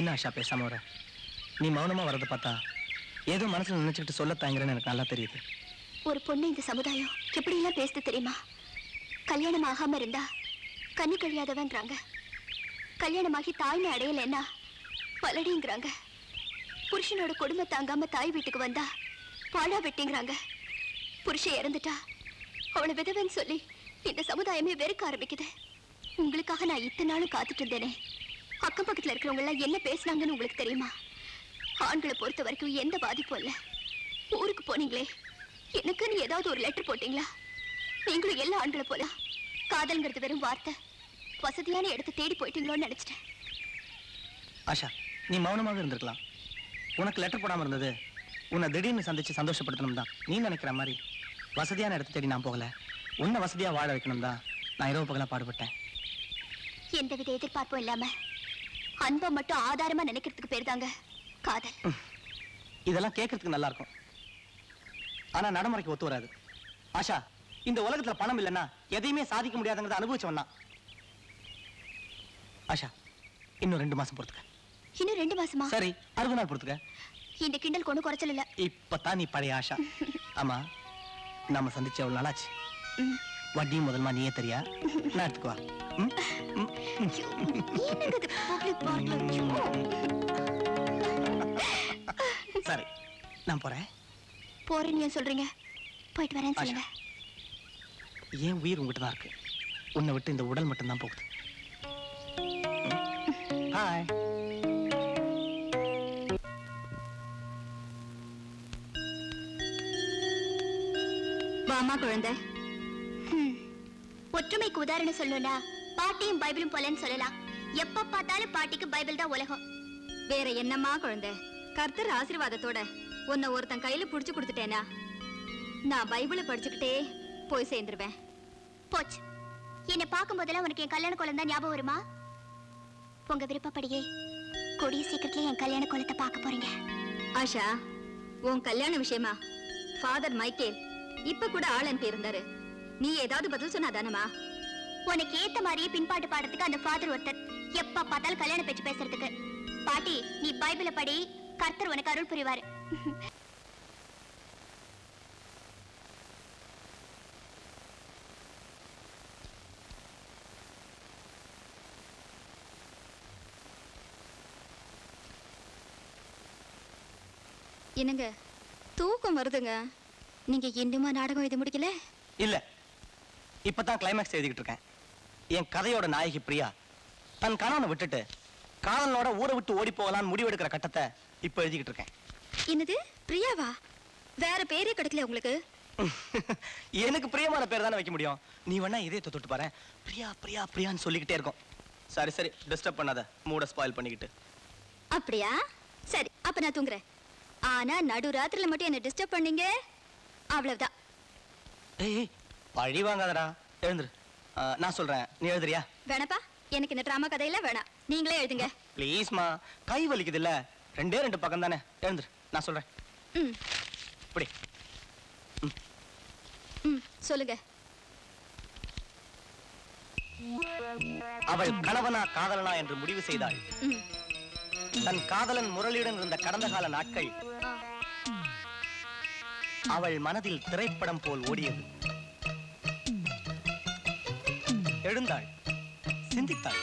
என்ன ஆஷா பேசாம வர? நீ மௌனமா வரதை பார்த்தா ஏதோ மனசுல நினைச்சுக்கிட்டு சொல்ல தாங்கிறேன்னு எனக்கு நல்லா தெரியுது. ஒரு பொண்ணு இந்த சமுதாயம் எப்படி எல்லாம் பேசுது தெரியுமா? கல்யாணம் ஆகாம இருந்தா கண்ணி கழியாதவங்கிறாங்க. கல்யாணமாகி தாய்மை அடையலைன்னா பலடிங்கிறாங்க. புருஷனோட கொடுமை தாங்காம தாய் வீட்டுக்கு வந்தா பாழா வெட்டிங்கிறாங்க. புருஷன் இறந்துட்டா அவளை விதவன்னு சொல்லி இந்த சமுதாயமே வெறுக்க ஆரம்பிக்குது. உங்களுக்காக நான் இத்தனை நாளும் காத்துட்டு இருந்தேனே. அக்கம் பக்கத்துல இருக்கிறவங்க எல்லாம் என்ன பேசுனாங்கன்னு உங்களுக்கு தெரியுமா? ஆண்களை பொறுத்த வரைக்கும் எந்த பாதிப்பும் இல்லை. ஊருக்கு போனீங்களே, எனக்குன்னு ஏதாவது ஒரு லெட்டர் போட்டீங்களா? நீங்களும் எல்லா ஆண்களை போல காதல்ங்கிறது வெறும் வார்த்தை, வசதியான இடத்தை தேடி போயிட்டீங்களோன்னு நினைச்சிட்டேன். ஆஷா, நீ மௌனமாக இருந்திருக்கலாம். உனக்கு லெட்டர் போடாம இருந்தது உன்னை திடீர்னு சந்திச்சு சந்தோஷப்படுத்தணும் தான். நீ நினைக்கிற மாதிரி வசதியான இடத்தை தேடி நான் போகல. உன்னை வசதியா வாழ வைக்கணும் தான் நான் இரவு பகலா பாடுபட்டேன். எந்தவித எதிர்பார்ப்பும் இல்லாம அன்பை மட்டும் ஆதாரமா நினைக்கிறதுக்கு பேர் தாங்க காதல். இதெல்லாம் கேட்கறதுக்கு நல்லா இருக்கும், ஆனா நடைமுறைக்கு ஒத்து வராது. ஆஷா, இந்த உலகத்துல பணம் இல்லைன்னா எதையுமே சாதிக்க முடியாதுங்கிறத அனுபவிச்சவன் தான். ஆஷா, இன்னும் 2 மாசம் பொறுத்துக்க. இன்னும் 2 மாசமா? சரி, 60 நாள் பொறுத்துக்க. இந்த கிண்டல் கொண்டு குறைச்சல் இல்ல. இப்பதான் நீ பழைய ஆஷா. ஆமா, நாம சந்திச்ச எவ்வளவு நாளாச்சு? வட்டி முதல்மா நீயே தெரியா? நான் எடுத்துக்குவா. சரி, நான் போறேன். போறேன்னு ஏன் சொல்றீங்க? போயிட்டு வரேன் சொல்லுங்க. ஏன் உயிர் உங்ககிட்ட தான் இருக்கு, உன்னை விட்டு இந்த உடல் மட்டும் தான் போகுது. ஹாய். வாமா குழந்தை. ஒற்றுமைக்கு உதாரணம் சொல்லணும்னா பாட்டியும் பைபிளும் போலன்னு சொல்லலாம். எப்ப பார்த்தாலும் பாட்டிக்கு பைபிள் தான் உலகம். வேற என்னம்மா குழந்தை, கர்த்தர் ஆசீர்வாதத்தோட உன்னை ஒருத்தன் கையில புடிச்சு கொடுத்துட்டேனா நான் பைபிளை படிச்சுக்கிட்டே போய் சேர்ந்துருவேன். போச்சு. என்னை பார்க்கும் போதெல்லாம் உனக்கு என் கல்யாண கோலம் தான் ஞாபகம் வருமா? உங்க விருப்பப்படியே கூடிய சீக்கிரத்துல என் கல்யாண கோலத்தை பார்க்க போறீங்க. ஆஷா, உன் கல்யாண விஷயமா ஃபாதர் மைக்கேல் இப்ப கூட ஆள் அனுப்பி இருந்தாரு. நீ ஏதாவது பதில் சொன்னாதானமா? உனக்கு ஏத்த மாதிரியே பின்பாட்டு பாடுறதுக்கு அந்த ஃபாதர் ஒருத்தர். எப்ப பார்த்தாலும் கல்யாண பேச்சு பேசுறதுக்கு. பாட்டி, நீ பைபிளை படி, கர்த்தர் உனக்கு அருள் புரிவாரு. என்னங்க தூக்கம் வருதுங்க. நீங்க இன்னுமா நாடகம் எழுதி முடிக்கல? இல்ல, இப்பதான் கிளைமேக்ஸ் எழுதிக்கிட்டு இருக்கேன். என் கதையோட நாயகி பிரியா தன் கணவனை விட்டுட்டு காதலனோட ஊரை விட்டு ஓடி போகலான்னு முடிவெடுக்கிற கட்டத்தை இப்ப எழுதிக்கிட்டு இருக்கேன். என்னது, பிரியாவா? வேற பேரே கிடைக்கல உங்களுக்கு? எனக்கு பிரியமான பேர் தானே வைக்க முடியும். நீ வேணா இதே தொட்டு பாரு, பிரியா பிரியா பிரியான்னு சொல்லிக்கிட்டே இருக்கும். சரி சரி, டிஸ்டர்ப் பண்ணாத, மூட ஸ்பாயில் பண்ணிக்கிட்டு. அப்படியா? சரி, அப்ப நான் தூங்குறேன். ஆனா நடு ராத்திரில மட்டும் என்ன டிஸ்டர்ப் பண்ணீங்க, அவ்வளவுதான். ஏய், பழி வாங்காதடா, எழுந்துரு. நான் சொல்றேன், நீ எழுதுறியா? வேணப்பா, எனக்கு இந்த டிராமா கதையெல்லாம் வேணாம், நீங்களே எழுதுங்க. ப்ளீஸ்மா, கை வலிக்குது இல்ல, 2 பக்கம் தானே, எழுந்துரு, நான் சொல்றேன். இப்படி சொல்லுங்க. அவள் கணவனா காதலனா என்று முடிவு செய்தாள். தன் காதலன் முரளியுடன் இருந்த கடந்த கால நாட்கள் அவள் மனதில் திரைப்படம் போல் ஓடியது. எழுந்தாள், சிந்தித்தாள்,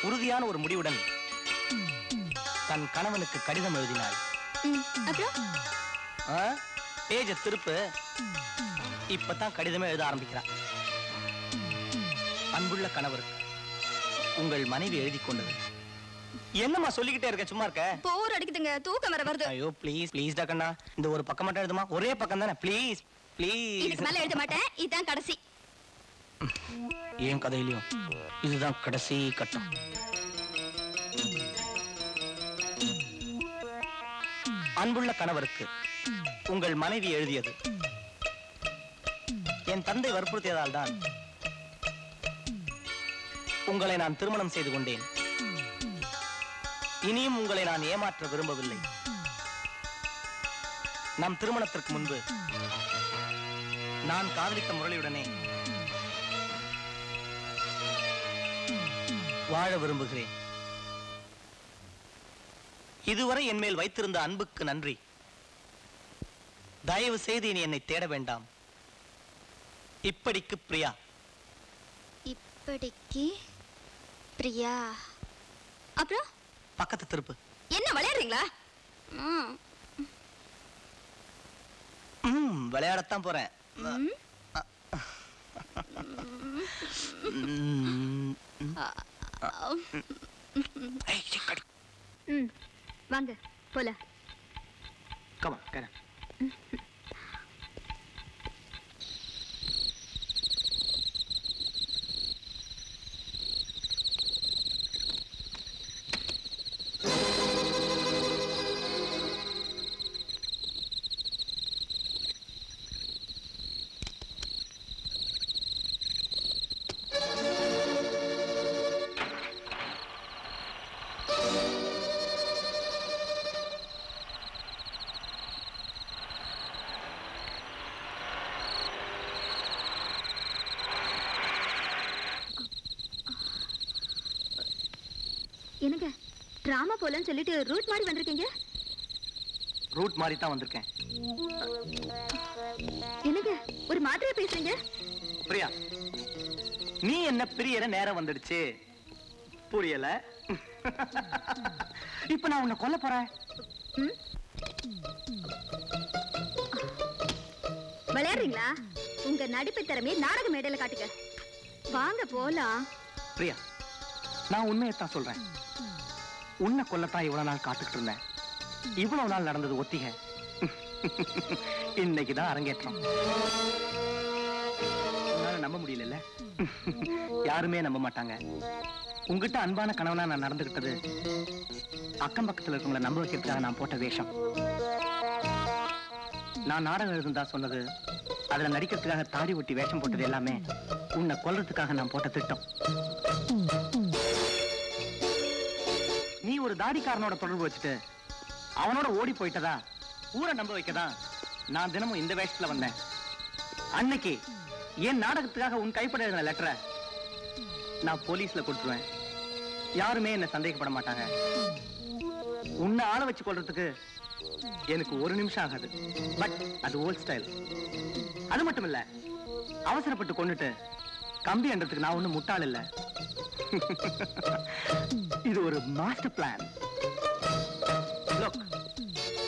உறுதியான ஒரு முடிவுடன் தன் கணவனுக்கு கடிதம் எழுதினாள். பேஜ திருப்பு, இப்பதான் கடிதமே எழுத ஆரம்பிக்கிறார். அன்புள்ள கணவருக்கு உங்கள் மனைவி எழுதி கொண்டது. என்னம்மா சொல்லிக்கிட்டே இருக்க, சும்மா இருக்க? போர் அடிக்குதுங்க, தூக்கம் வர வருது. ஐயோ ப்ளீஸ் ப்ளீஸ் டக்கண்ணா, இந்த ஒரு பக்கம் மட்டும் எழுதுமா, ஒரே பக்கம் தானே, ப்ளீஸ் ப்ளீஸ். இதுக்கு மேல எழுத மாட்டேன், இதுதான் கடைசி. ஏன் கதையிலையும் இதுதான் கடைசி கட்டம். அன்புள்ள கணவருக்கு உங்கள் மனைவி எழுதியது. என் தந்தை வற்புறுத்தியதால் தான் உங்களை நான் திருமணம் செய்து கொண்டேன். இனியும் உங்களை நான் ஏமாற்ற விரும்பவில்லை. நம் திருமணத்திற்கு முன்பு நான் காதலித்த முரளியுடனே வாழ விரும்புகிறேன். இதுவரை என் மேல் வைத்திருந்த அன்புக்கு நன்றி. தயவு செய்து இனி என்னை தேட வேண்டாம். இப்படிக்கு பிரியா. இப்படிக்கு பிரியா. அப்புறம் பக்கத்து திருப்பு. என்ன விளையாடுறீங்களா? விளையாடத்தான் போறேன். வாங்க போலாம். Come on, get up. என்னங்க டிராமா போலன்னு சொல்லிட்டு ரூட் மாதிரி வந்திருக்கீங்க? ரூட் மாதிரி தான் வந்திருக்கேன். என்னங்க ஒரு மாதிரியா பேசுறீங்க? பிரியா, நீ என்ன பிரியற நேரம் வந்துடுச்சு. புரியல? இப்ப நான் உன்னை கொல்ல போறேன். விளையாடுறீங்களா? உங்க நடிப்பு திறமையை நாடக மேடையில காட்டுங்க. வாங்க போலாம். பிரியா, நான் உண்மையைத்தான் சொல்றேன். உன்னை கொல்லத்தான் இவ்வளவு நாள் காத்துக்கிட்டு இருந்தேன். இவ்வளவு நாள் நடந்தது ஒத்திகை. இன்னைக்குதான் அரங்கேற்றம். நம்ப முடியல. யாருமே நம்ப மாட்டாங்க. உங்ககிட்ட அன்பான கணவனா நான் நடந்துகிட்டது அக்கம் பக்கத்துல இருக்கவங்களை நம்ப வைக்கிறதுக்காக நான் போட்ட வேஷம். நான் நாடகம் எழுதுந்தா சொன்னது, அதுல நடிக்கிறதுக்காக தாடி ஒட்டி வேஷம் போட்டது எல்லாமே உன்னை கொல்றதுக்காக நான் போட்ட திட்டம். நீ ஒரு தாடிக்காரனோட தொடர்பு வச்சுட்டு அவனோட ஓடி போயிட்டதா ஊரை நம்ப வைக்கதான் நான் தினமும் இந்த வேஷத்துல வந்தேன். அன்னைக்கு என் நாடகத்துக்காக உன் கைப்பட எழுதின லெட்டரை நான் போலீஸ்ல கொடுத்துருவேன். யாருமே என்ன சந்தேகப்பட மாட்டாங்க. உன்னை ஆள வச்சு கொள்றதுக்கு எனக்கு ஒரு நிமிஷம் ஆகாது. பட் அது ஓல்ட் ஸ்டைல். அது மட்டும் இல்ல, அவசரப்பட்டு கொண்டுட்டு கம்பி என்றதுக்கு நான் ஒண்ணும் முட்டாள் இல்ல. இது ஒரு மாஸ்டர் பிளான்.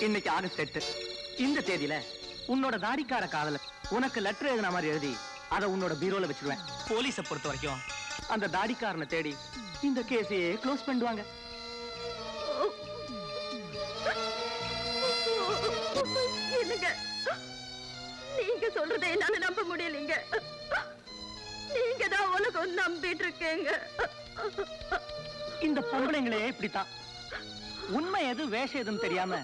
இன்னைக்கு ஆகஸ்ட் 8. இந்த தேதியில உன்னோட தாடிக்கார காதல உனக்கு லெட்டர் எழுதின மாதிரி எழுதி அதை உன்னோட பீரோல வச்சிருவேன். போலீஸை பொறுத்த வரைக்கும் அந்த தாடிக்காரனை தேடி இந்த கேஸையே க்ளோஸ் பண்ணுவாங்க. நீங்க சொல்றதை என்னால நம்ப முடியலீங்க. நீங்க தான் உலகம் நம்பிட்டு இருக்கீங்க. இந்த பொம்பளைங்களே இப்படித்தான். உண்மை எது வேஷம் எதுன்னு தெரியாம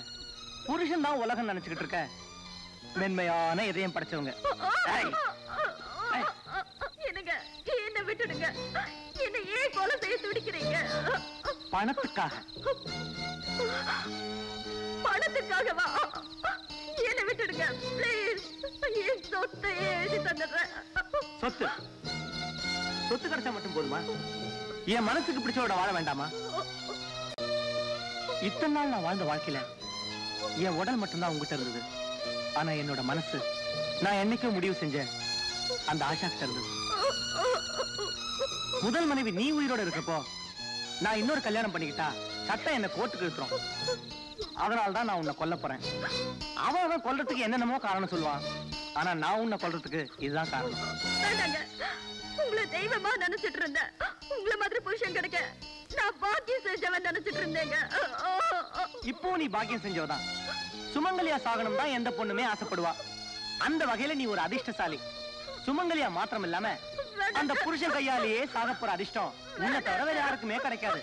புருஷன் தான் உலகம் நினைச்சுக்கிட்டு இருக்க மென்மையான இதயம் படைச்சவங்க. என்னங்க என்ன விட்டுடுங்க. என்ன ஏன் கொலை செய்ய துடிக்கிறீங்க? பணத்துக்காக. பணத்துக்காகவா? என்ன விட்டுடுங்க ப்ளீஸ். என் சொத்தை எழுதி தந்துடுறேன். சொத்து சொத்து கிடைச்சா மட்டும் போதுமா? என் மனசுக்கு பிடிச்சோட வாழ வேண்டாமா? இத்தனை நாள் நான் வாழ்ந்த வாழ்க்கையில என் உடல் மட்டும்தான் உங்ககிட்ட இருந்தது. ஆனா என்னோட மனசு நான் என்னைக்கும் முடிவு செஞ்சேன் அந்த ஆஷா கிட்ட இருந்தது. முதல் மனைவி நீ உயிரோட இருக்கப்போ நான் இன்னொரு கல்யாணம் பண்ணிக்கிட்டா சட்டம் என்ன கோர்ட்டுக்கு இழுத்துரும். அதனால்தான் நான் உன்னை கொல்ல போறேன். அவன் கொல்றதுக்கு என்னென்னமோ காரணம் சொல்லுவான். ஆனா நான் உன்னை கொல்றதுக்கு இதுதான் காரணம். உங்களை தெய்வமா நினைச்சிட்டு இருந்தேன். உங்களை மாதிரி புருஷன் கிடைக்க நான் பாக்கியம் செஞ்சவன் நினைச்சிட்டு இருந்தேங்க. இப்போ நீ பாக்கியம் செஞ்சவதான். சுமங்கலியா சாகனம் தான் எந்த பொண்ணுமே ஆசைப்படுவா. அந்த வகையில நீ ஒரு அதிர்ஷ்டசாலி. சுமங்கலியா மாத்திரம் இல்லாம அந்த புருஷன் கையாலேயே சாக போற அதிர்ஷ்டம் உன்னை தவிர வேற யாருக்குமே கிடைக்காது.